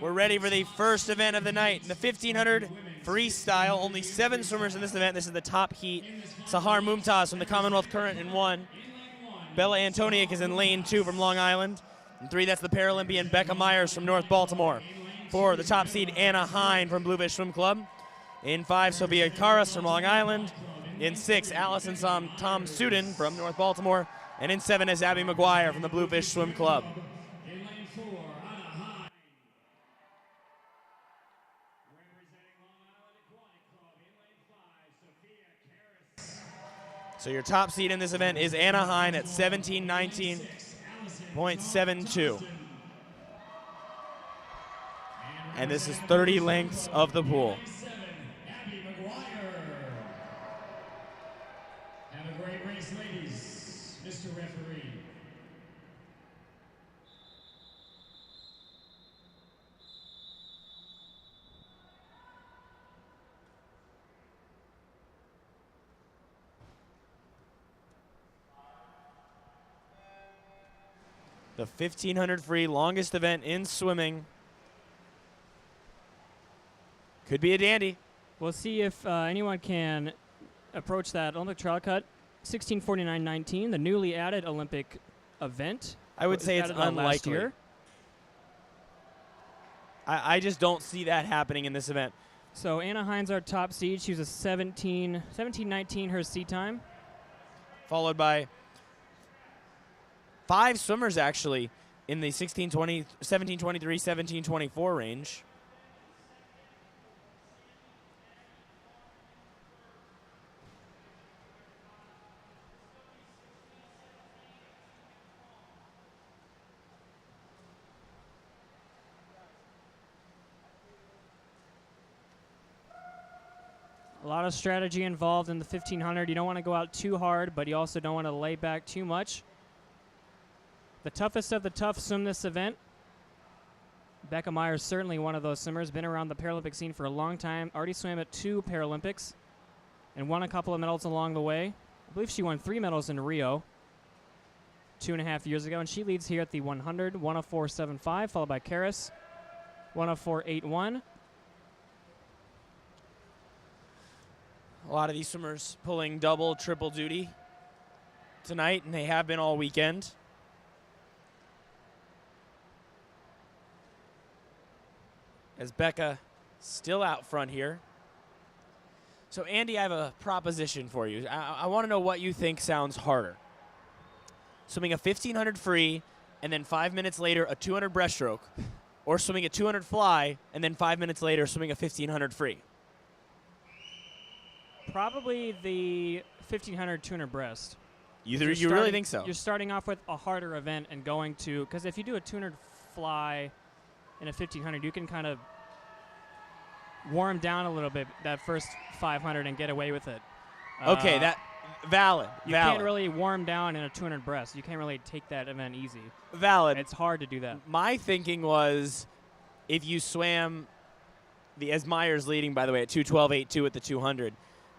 We're ready for the first event of the night. In the 1500 freestyle, only 7 swimmers in this event. This is the top heat. Sahar Mumtaz from the Commonwealth Current in 1. Bella Antoniak is in lane 2 from Long Island. In 3, that's the Paralympian Becca Myers from North Baltimore. 4, the top seed Anna Hine from Bluefish Swim Club. In 5, Sophia Karas from Long Island. In 6, Allison Tom Sudin from North Baltimore. And in 7 is Abby McGuire from the Bluefish Swim Club. So your top seed in this event is Anna Hine at 17:19.72. And this is 30 lengths of the pool. Have a great race, ladies, Mr. Referee. The 1500 free, longest event in swimming. Could be a dandy. We'll see if anyone can approach that Olympic trial cut. 16:49.19, the newly added Olympic event. I would say it's unlikely. Last year. I just don't see that happening in this event. So Anna Hine's our top seed. She was a 17:19 her seed time. Followed by 5 swimmers, actually, in the 16:20, 17:23, 17:24 range. A lot of strategy involved in the 1500. You don't want to go out too hard, but you also don't want to lay back too much. The toughest of the tough swim this event. Becca Myers, certainly one of those swimmers, been around the Paralympic scene for a long time, already swam at 2 Paralympics and won a couple of medals along the way. I believe she won 3 medals in Rio 2.5 years ago, and she leads here at the 100, 104.75, followed by Karis, 104.81. A lot of these swimmers pulling double, triple duty tonight, and they have been all weekend. As Becca still out front here. So, Andy, I have a proposition for you. I want to know what you think sounds harder. Swimming a 1500 free and then 5 minutes later a 200 breaststroke, or swimming a 200 fly and then 5 minutes later swimming a 1500 free. Probably the 1500 200 breast. You really think so? You're starting off with a harder event and going to, because if you do a 200 fly in a 1500, you can kind of warm down a little bit that first 500 and get away with it. Okay, that valid. You can't really warm down in a 200 breast. You can't really take that event easy. Valid. It's hard to do that. My thinking was, if you swam as Myers leading, by the way, at 2:12.82 at the 200.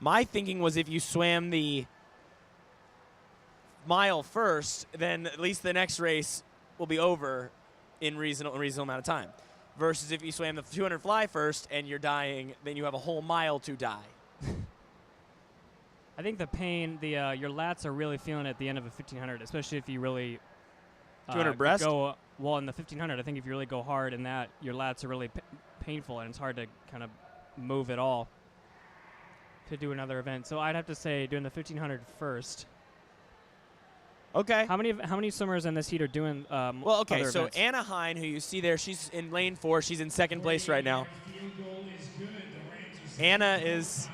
My thinking was if you swam the mile first, then at least the next race will be over in reasonable amount of time. Versus if you swam the 200 fly first and you're dying, then you have a whole mile to die. I think the pain, your lats are really feeling it at the end of a 1500, especially if you really 200 breast? go well in the 1500. I think if you really go hard in that, your lats are really painful and it's hard to kind of move at all to do another event. So I'd have to say doing the 1500 first. Okay. How many swimmers in this heat are doing well, okay, other so events? Anna Hine, who you see there, she's in lane 4. She's in second place right now. Anna is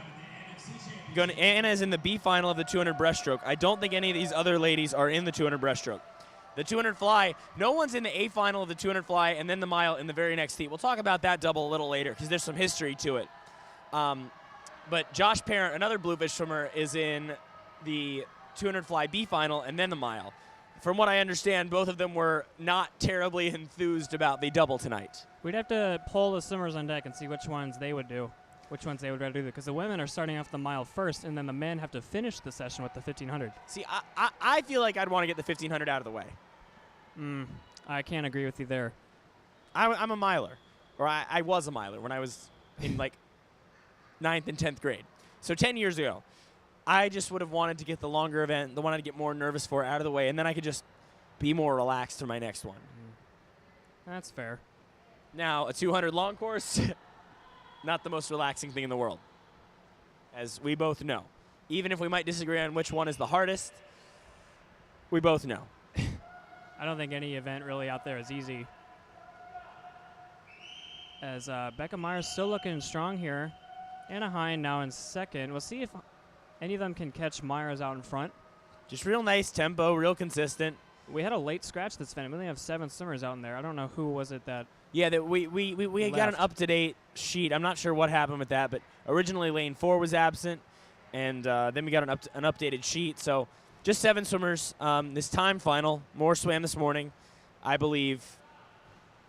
in the B final of the 200 breaststroke. I don't think any of these other ladies are in the 200 breaststroke. The 200 fly, no one's in the A final of the 200 fly and then the mile in the very next heat. We'll talk about that double a little later because there's some history to it. But Josh Parent, another Bluefish swimmer, is in the 200 fly B final and then the mile. From what I understand, both of them were not terribly enthused about the double tonight. We'd have to poll the swimmers on deck and see which ones they would do, which ones they would rather do, because the women are starting off the mile first, and then the men have to finish the session with the 1500. See, I feel like I'd want to get the 1500 out of the way. I can't agree with you there. I'm a miler. or I was a miler when I was in like 9th and 10th grade. So 10 years ago, I just would have wanted to get the longer event, the one I'd get more nervous for, out of the way, and then I could just be more relaxed for my next one. That's fair. Now, a 200 long course, not the most relaxing thing in the world, as we both know. Even if we might disagree on which one is the hardest, we both know. I don't think any event really out there is easy. As Becca Myers still looking strong here. Anna Hine now in second. We'll see if any of them can catch Myers out in front. Just real nice tempo, real consistent. We had a late scratch this event. We only have 7 swimmers out in there. I don't know who was it that. Yeah, that we got an up-to-date sheet. I'm not sure what happened with that, but originally lane 4 was absent, and then we got an updated sheet. So just 7 swimmers. This time final, more swam this morning. I believe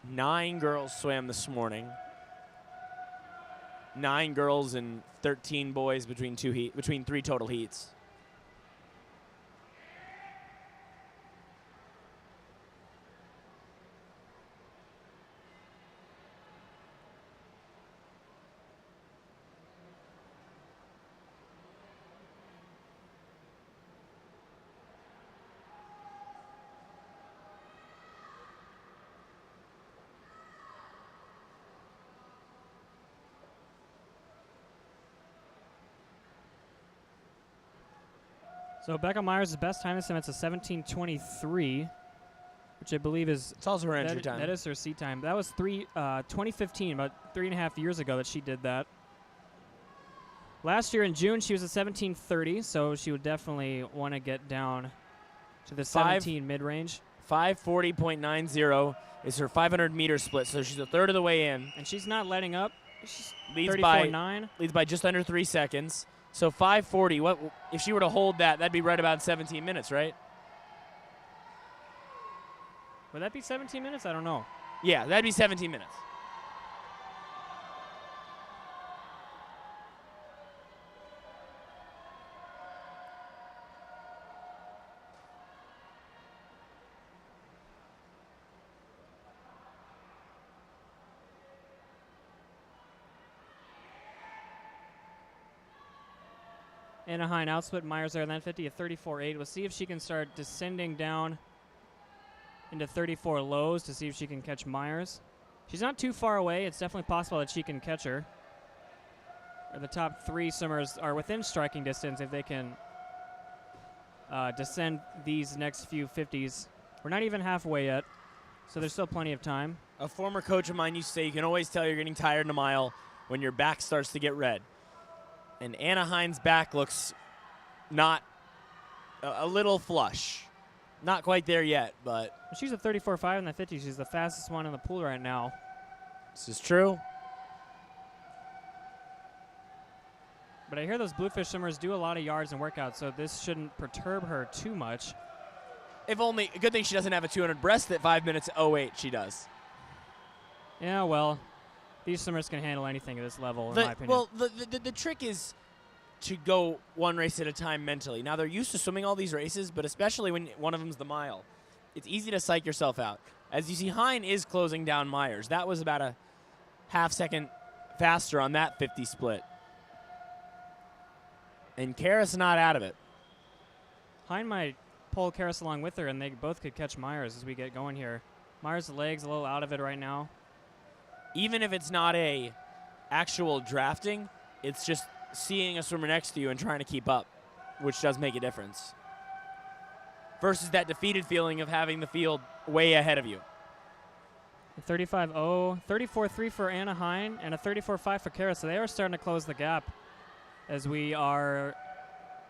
9 girls swam this morning. 9 girls and 13 boys between 3 total heats. So Becca Myers' best time this event's a 17:23, which I believe is. It's also her entry time. That is her seat time. That was 2015, about 3.5 years ago that she did that. Last year in June, she was a 17:30, so she would definitely want to get down to the 17 mid-range. 540.90 is her 500-meter split, so she's a third of the way in. And she's not letting up. She's Leads 34.9. Leads by just under 3 seconds. So 540, what if she were to hold that, that'd be right about 17 minutes, right? Would that be 17 minutes? I don't know. Yeah, that'd be 17 minutes. Anna Hine outsplit Myers there, then 50 at 34.8. We'll see if she can start descending down into 34 lows to see if she can catch Myers. She's not too far away. It's definitely possible that she can catch her. Or the top 3 swimmers are within striking distance if they can descend these next few 50s. We're not even halfway yet, so there's still plenty of time. A former coach of mine used to say you can always tell you're getting tired in a mile when your back starts to get red. And Anna Hine's back looks not a little flush. Not quite there yet, but. She's a 34.5 in the 50. She's the fastest one in the pool right now. This is true. But I hear those bluefish swimmers do a lot of yards and workouts, so this shouldn't perturb her too much. If only, a good thing she doesn't have a 200 breast at 5 minutes 08. She does. Yeah, well, these swimmers can handle anything at this level, in my opinion. Well, the trick is to go one race at a time mentally. Now, they're used to swimming all these races, but especially when one of them's the mile, it's easy to psych yourself out. As you see, Hine is closing down Myers. That was about a half second faster on that 50 split. And Karis not out of it. Hine might pull Karis along with her, and they both could catch Myers as we get going here. Myers' legs a little out of it right now. Even if it's not a actual drafting, it's just seeing a swimmer next to you and trying to keep up, which does make a difference. Versus that defeated feeling of having the field way ahead of you. 35.0, 34.3 for Anna Hine, and a 34.5 for Karis. So they are starting to close the gap as we are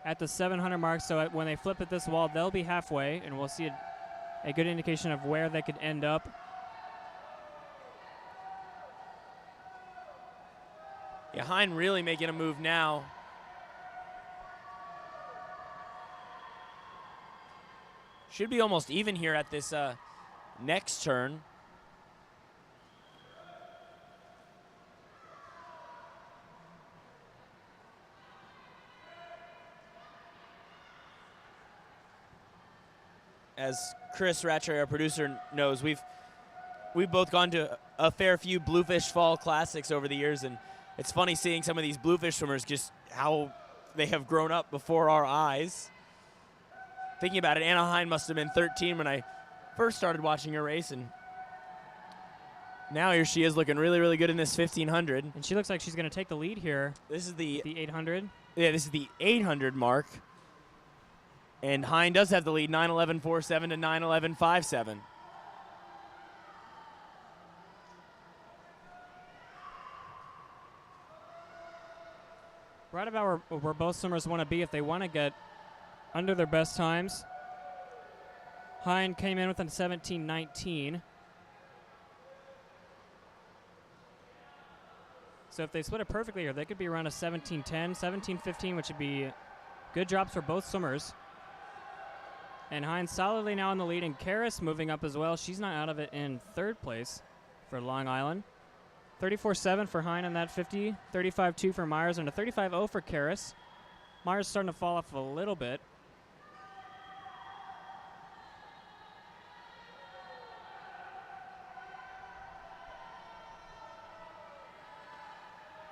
at the 700 mark. So when they flip at this wall, they'll be halfway, and we'll see a good indication of where they could end up. Yeah, Hine really making a move now. Should be almost even here at this next turn. As Chris Ratcher, our producer, knows, we've both gone to a fair few Bluefish Fall Classics over the years, and it's funny seeing some of these Bluefish swimmers, just how they have grown up before our eyes. Thinking about it, Anna Hine must have been 13 when I first started watching her race, and now here she is looking really, really good in this 1500. And she looks like she's going to take the lead here. This is the 800. Yeah, this is the 800 mark. And Hine does have the lead, 9:11.47 to 9:11.57. Right about where both swimmers want to be if they want to get under their best times. Hine came in with a 17:19. So if they split it perfectly here, they could be around a 17:10, 17:15, which would be good drops for both swimmers. And Hine solidly now in the lead, and Karis moving up as well. She's not out of it in third place for Long Island. 34.7 for Hine on that 50, 35.2 for Myers, and a 35.0 for Karis. Myers starting to fall off a little bit.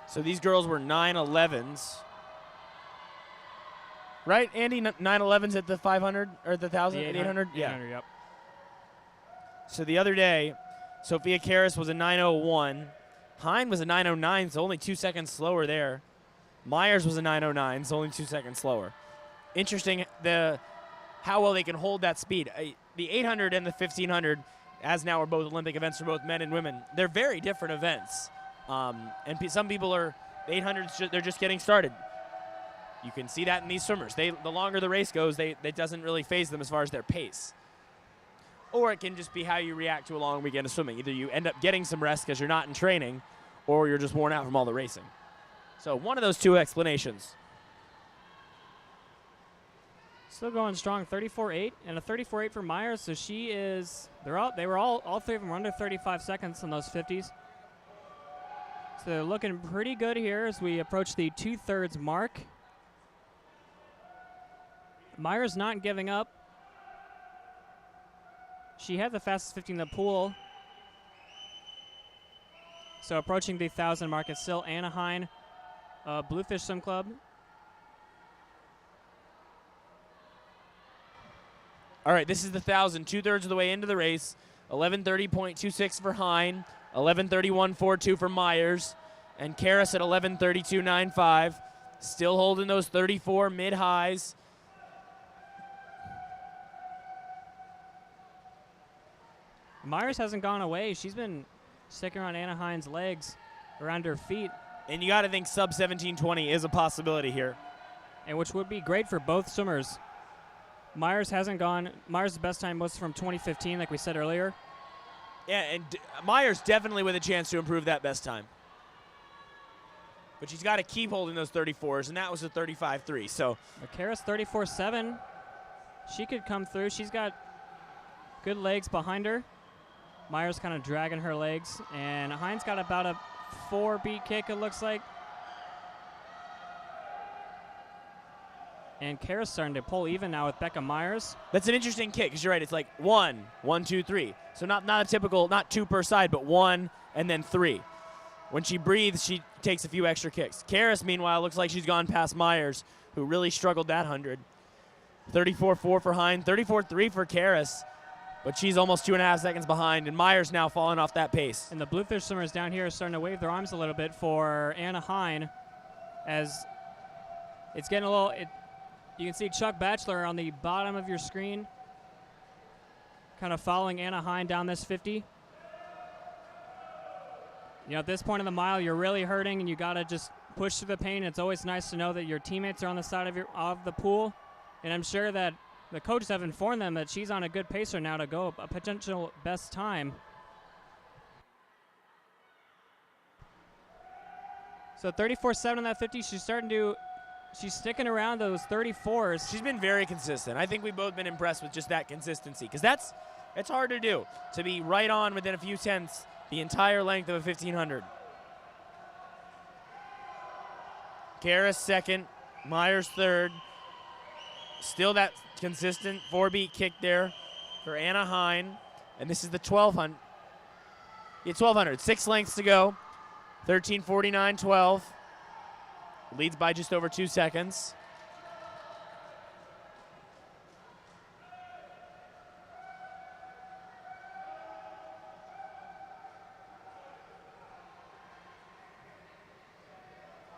So these girls were 9:11s. Right, Andy? 9:11s at the 500 or the 1,000? The 800? 800, yep. So the other day, Sophia Karis was a 9:01. Hine was a 9:09, so only 2 seconds slower there. Myers was a 9:09, so only 2 seconds slower. Interesting how well they can hold that speed. The 800 and the 1500, as now are both Olympic events for both men and women, they're very different events. And some people are, the 800s, they're just getting started. You can see that in these swimmers. The longer the race goes, it doesn't really phase them as far as their pace. Or it can just be how you react to a long weekend of swimming. Either you end up getting some rest because you're not in training, or you're just worn out from all the racing. So one of those two explanations. Still going strong, 34.8 and a 34.8 for Myers. So she is, all three of them were under 35 seconds in those 50s. So they're looking pretty good here as we approach the 2/3 mark. Myers not giving up. She had the fastest 50 in the pool. So approaching the 1,000 mark, it's still Anna Hine, Bluefish Swim Club. All right, this is the 1,000, 2/3 of the way into the race. 11:30.26 for Hine, 11:31.42 for Myers, and Karis at 11:32.95. Still holding those 34 mid-highs. Myers hasn't gone away. She's been sticking around Anna Hine's legs, around her feet. And you got to think sub 17:20 is a possibility here. And which would be great for both swimmers. Myers hasn't gone. Myers' best time was from 2015, like we said earlier. Yeah, and Myers definitely with a chance to improve that best time. But she's got to keep holding those 34s, and that was a 35.3. So Karis 34.7. She could come through. She's got good legs behind her. Myers kind of dragging her legs, and Hine's got about a 4-beat kick, it looks like. And Karis starting to pull even now with Becca Myers. that's an interesting kick, because you're right. It's like 1, 1, 2, 3. So not a typical, not 2 per side, but 1 and then 3. When she breathes, she takes a few extra kicks. Karis, meanwhile, looks like she's gone past Myers, who really struggled that 100. 34.4 for Hine, 34.3 for Karis. But she's almost 2.5 seconds behind, and Myers now falling off that pace. And the Bluefish swimmers down here are starting to wave their arms a little bit for Anna Hine, as it's getting a little. You can see Chuck Batchelor on the bottom of your screen, kind of following Anna Hine down this 50. You know, at this point in the mile, you're really hurting, and you got to just push through the pain. It's always nice to know that your teammates are on the side of the pool, and I'm sure that the coaches have informed them that she's on a good pacer now to go a potential best time. So 34.7 on that 50. She's sticking around those 34s. She's been very consistent. I think we've both been impressed with just that consistency, because it's hard to do, to be right on within a few tenths the entire length of a 1,500. Karis second, Myers third. Still that consistent 4-beat kick there for Anna Hine. And this is the 1,200. Yeah, 1,200. 6 lengths to go. 13:49.12. Leads by just over 2 seconds.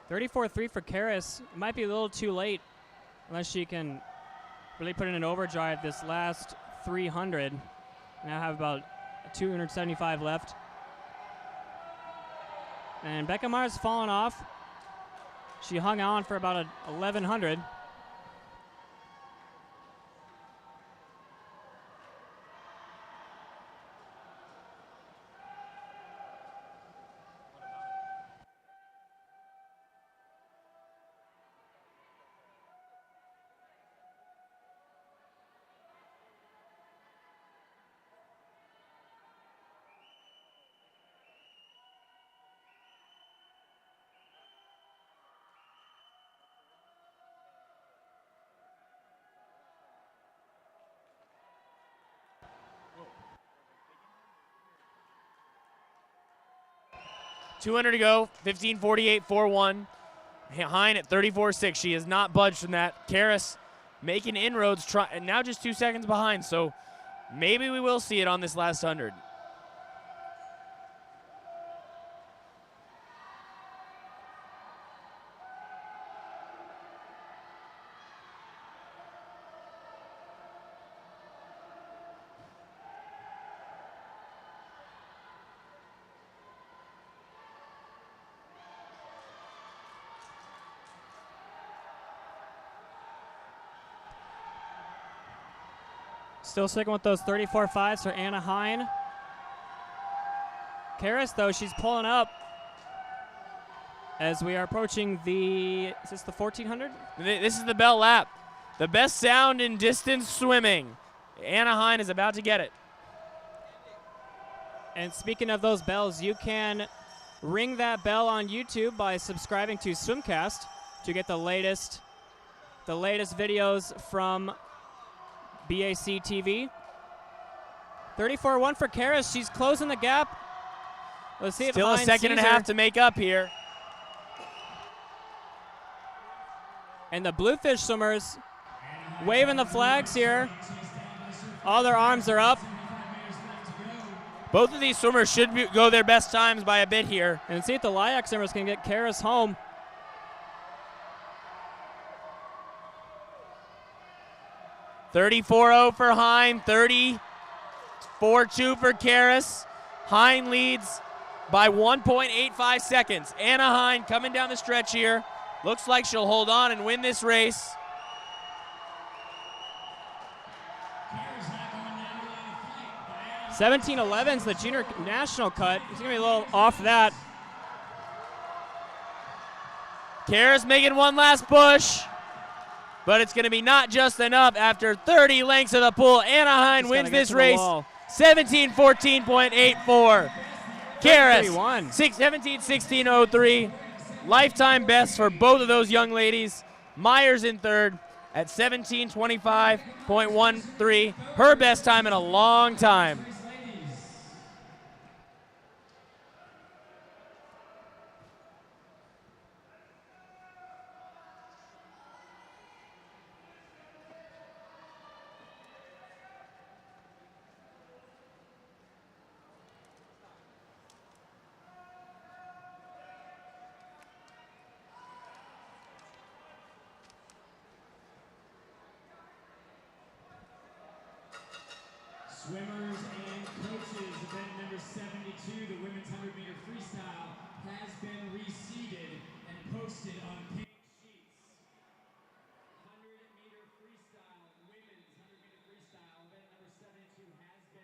$34.3 for Karis. Might be a little too late unless she can really put in an overdrive this last 300. Now have about 275 left. And Becca Meyer's fallen off. She hung on for about 1,100. $200 to go, 15:48.41. Hine at 34.6. She has not budged from that. Karis making inroads, and now just 2 seconds behind, so maybe we will see it on this last 100. Still sticking with those 34.5s for Anna Hine. Karis, though, she's pulling up as we are approaching the, is this the 1,400? This is the bell lap. The best sound in distance swimming. Anna Hine is about to get it. And speaking of those bells, you can ring that bell on YouTube by subscribing to SwimCast to get the latest videos from BAC TV. 34.1 for Karis. She's closing the gap. Let's see Still if a Hine second and a sees half her. to make up here. And the Bluefish swimmers waving the flags here. All their arms are up. Both of these swimmers should go their best times by a bit here. And see if the Lyac swimmers can get Karis home. $34.0 for Hine, $34.2 for Karis. Hine leads by 1.85 seconds. Anna Hine coming down the stretch here. Looks like she'll hold on and win this race. $17.11's the junior national cut. He's going to be a little off that. Karis making one last push, but it's going to be not just enough after 30 lengths of the pool. Anna Hine wins this race 17:14.84. Karis 17:16.03. Lifetime best for both of those young ladies. Myers in third at 17:25.13. Her best time in a long time. Swimmers and coaches have been